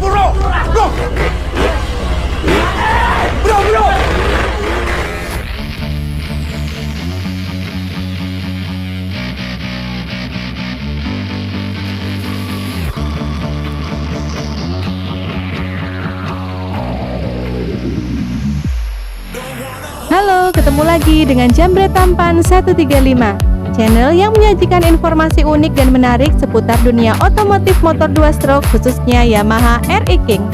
Bro! Bro! Bro, bro! Halo, ketemu lagi dengan Jambret Tampan 135, channel yang menyajikan informasi unik dan menarik seputar dunia otomotif motor 2 stroke khususnya Yamaha RE King.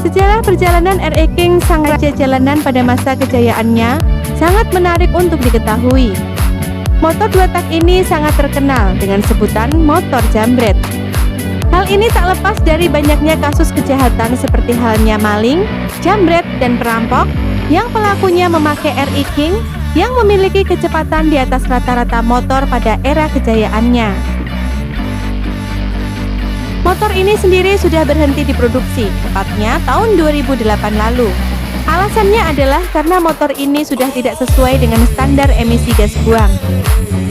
Sejarah perjalanan RE King sang raja jalanan pada masa kejayaannya sangat menarik untuk diketahui. Motor 2 tak ini sangat terkenal dengan sebutan motor jambret. Hal ini tak lepas dari banyaknya kasus kejahatan seperti halnya maling, jambret, dan perampok yang pelakunya memakai RE King yang memiliki kecepatan di atas rata-rata motor pada era kejayaannya. Motor ini sendiri sudah berhenti diproduksi, tepatnya tahun 2008 lalu. Alasannya adalah karena motor ini sudah tidak sesuai dengan standar emisi gas buang.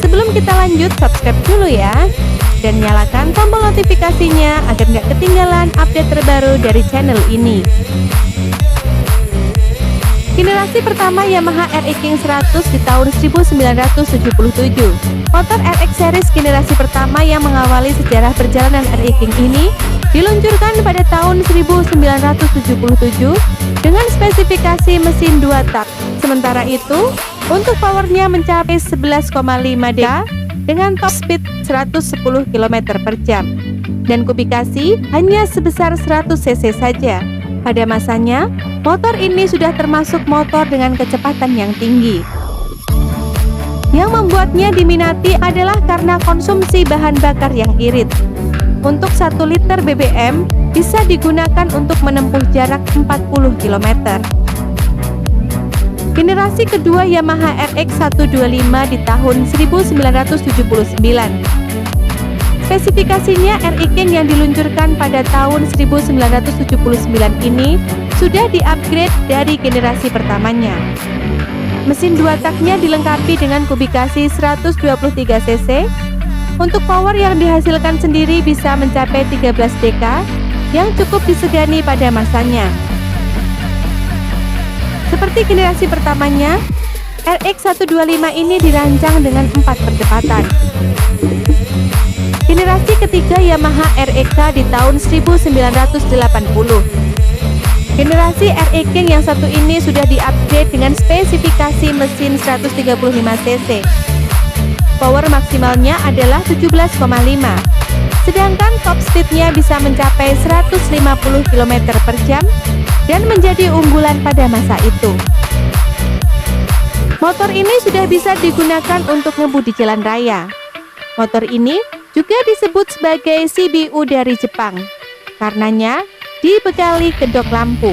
Sebelum kita lanjut, subscribe dulu ya, dan nyalakan tombol notifikasinya agar nggak ketinggalan update terbaru dari channel ini. Generasi pertama Yamaha RE King 100 di tahun 1977. Motor RX series generasi pertama yang mengawali sejarah perjalanan RE King ini diluncurkan pada tahun 1977 dengan spesifikasi mesin 2 tak. Sementara itu, untuk powernya mencapai 11,5 dk dengan top speed 110 km per jam dan kubikasi hanya sebesar 100 cc saja. Pada masanya, motor ini sudah termasuk motor dengan kecepatan yang tinggi. Yang membuatnya diminati adalah karena konsumsi bahan bakar yang irit. Untuk 1 liter BBM bisa digunakan untuk menempuh jarak 40 km. Generasi kedua Yamaha RX 125 di tahun 1979. Spesifikasinya RE King yang diluncurkan pada tahun 1979 ini sudah di-upgrade dari generasi pertamanya. Mesin 2 taknya dilengkapi dengan kubikasi 123 cc. Untuk power yang dihasilkan sendiri bisa mencapai 13 dk yang cukup disegani pada masanya. Seperti generasi pertamanya, RX 125 ini dirancang dengan 4 percepatan. Generasi ketiga Yamaha RE-K di tahun 1980. Generasi RE King yang satu ini sudah di-upgrade dengan spesifikasi mesin 135 cc. Power maksimalnya adalah 17,5, sedangkan top speednya bisa mencapai 150 km per jam dan menjadi unggulan pada masa itu. Motor ini sudah bisa digunakan untuk ngebut di jalan raya. Motor ini juga disebut sebagai CBU dari Jepang, karenanya dibekali kedok lampu.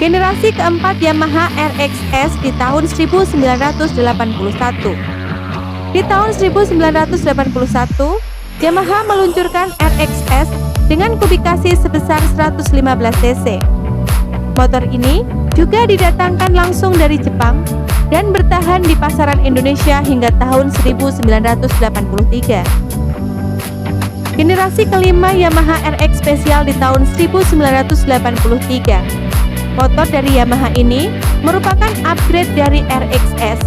Generasi keempat Yamaha RXS di tahun 1981. Di tahun 1981, Yamaha meluncurkan RXS dengan kubikasi sebesar 115 cc. Motor ini juga didatangkan langsung dari Jepang dan bertahan di pasaran Indonesia hingga tahun 1983. Generasi kelima Yamaha RX Special di tahun 1983. Motor dari Yamaha ini merupakan upgrade dari RXS.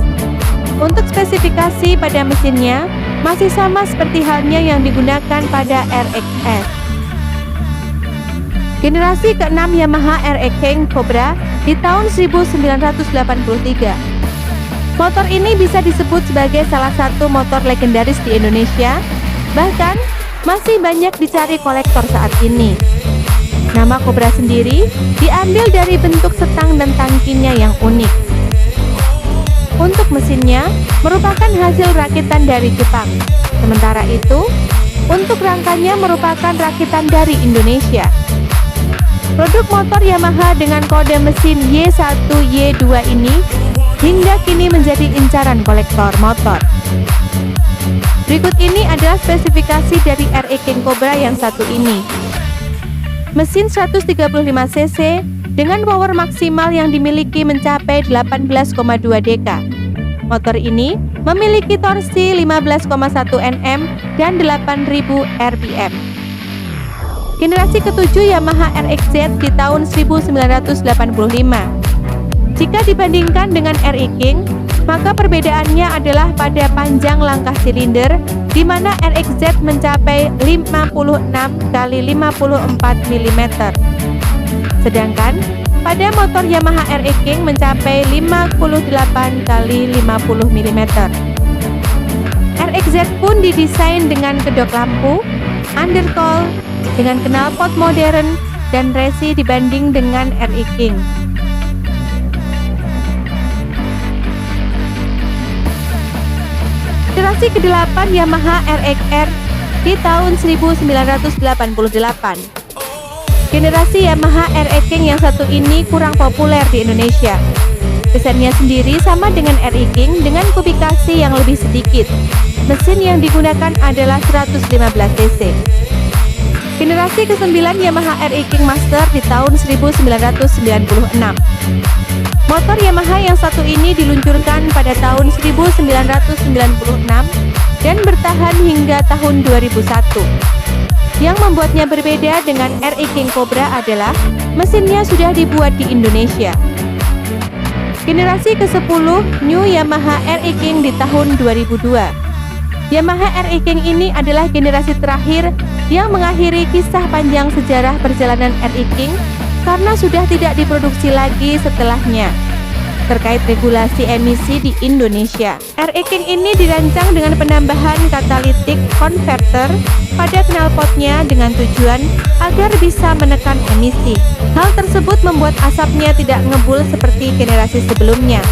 Untuk spesifikasi pada mesinnya masih sama seperti halnya yang digunakan pada RXS. Generasi keenam Yamaha RE King Cobra di tahun 1983. Motor ini bisa disebut sebagai salah satu motor legendaris di Indonesia, bahkan masih banyak dicari kolektor saat ini. Nama Cobra sendiri diambil dari bentuk setang dan tangkinya yang unik. Untuk mesinnya merupakan hasil rakitan dari Jepang. Sementara itu, untuk rangkanya merupakan rakitan dari Indonesia. Produk motor Yamaha dengan kode mesin Y1, Y2 ini hingga kini menjadi incaran kolektor motor. Berikut ini adalah spesifikasi dari RE King Cobra yang satu ini. Mesin 135 cc dengan power maksimal yang dimiliki mencapai 18,2 dk. Motor ini memiliki torsi 15,1 Nm dan 8000 rpm. Generasi ketujuh Yamaha RXZ di tahun 1985. Jika dibandingkan dengan RX King, maka perbedaannya adalah pada panjang langkah silinder, di mana RXZ mencapai 56 x 54 mm. Sedangkan pada motor Yamaha RX King mencapai 58 x 50 mm. RXZ pun didesain dengan kedok lampu, undercoil, dengan knalpot modern dan resi dibanding dengan RX King. Generasi ke-8 Yamaha RXR di tahun 1988. Generasi Yamaha RX King yang satu ini kurang populer di Indonesia. Desainnya sendiri sama dengan RX King dengan kubikasi yang lebih sedikit. Mesin yang digunakan adalah 115 cc. Generasi ke-9 Yamaha RX King Master di tahun 1996. Motor Yamaha yang satu ini diluncurkan pada tahun 1996 dan bertahan hingga tahun 2001. Yang membuatnya berbeda dengan RX King Cobra adalah mesinnya sudah dibuat di Indonesia. Generasi ke-10 New Yamaha RX King di tahun 2002. Yamaha RX King ini adalah generasi terakhir yang mengakhiri kisah panjang sejarah perjalanan RX King karena sudah tidak diproduksi lagi setelahnya. Terkait regulasi emisi di Indonesia, RX King ini dirancang dengan penambahan catalytic converter pada knalpotnya dengan tujuan agar bisa menekan emisi. Hal tersebut membuat asapnya tidak ngebul seperti generasi sebelumnya.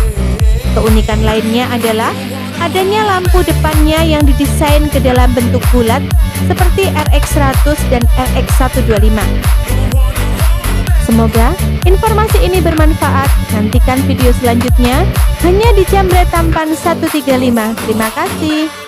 Keunikan lainnya adalah adanya lampu depannya yang didesain ke dalam bentuk bulat seperti RX 100 dan RX 125. Semoga informasi ini bermanfaat. Nantikan video selanjutnya hanya di Jambret Tampan 135. Terima kasih.